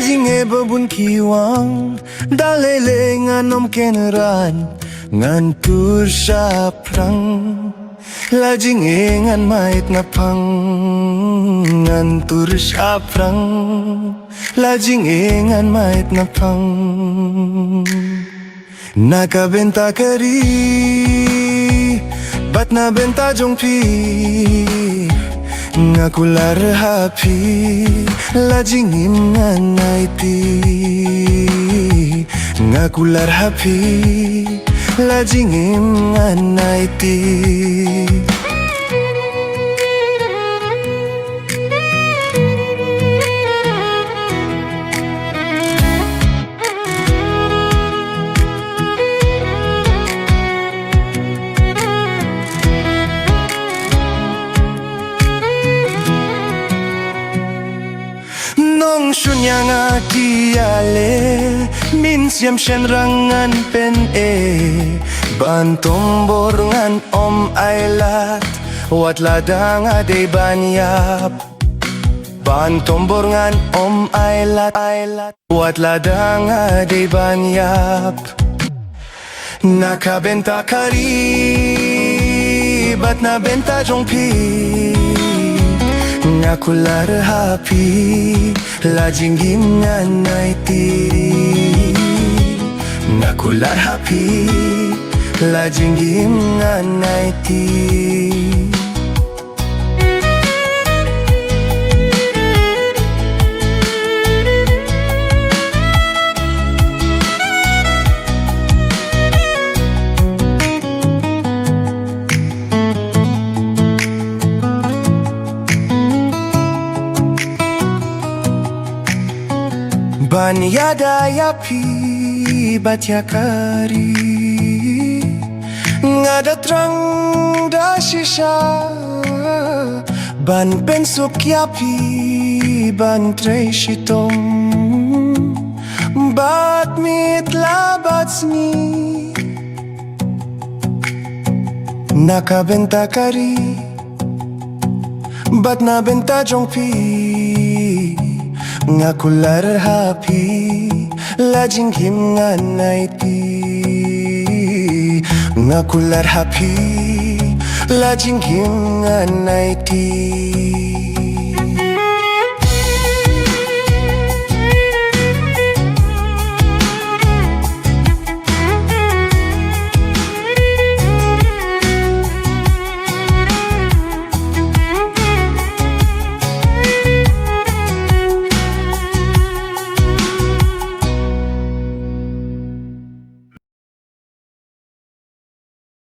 Lajing babun kiwang dalele nganom keneran ngan tur syaprang. Lajing ngan mait ngapang ngan tur syaprang. Lajing ngan mait ngapang. Nakabenta kari bat na benta jongpi ngakular hapi la jingim ngan aiti ngakular hapi la jingim ngan aiti. Nong shunya nga kiale min siem shen rangan pen ban tombor ngan om ailat wat ladang ade banyap ban tombor ngan om ailat wat ladang ade banyap. Nakabenta kari bat na benta jongpi ngakular hapi la jingim ngan aiti ngakular hapi la jingim ngan aiti. Banyada yapi batya kari ngada trang da shisha ban pensuk yapi ban trei shitom bat mit labat sni nakabenta kari bat na benta jongpi ngakular hapi la jingim ngan aiti ngakular hapi la jingim ngan aiti.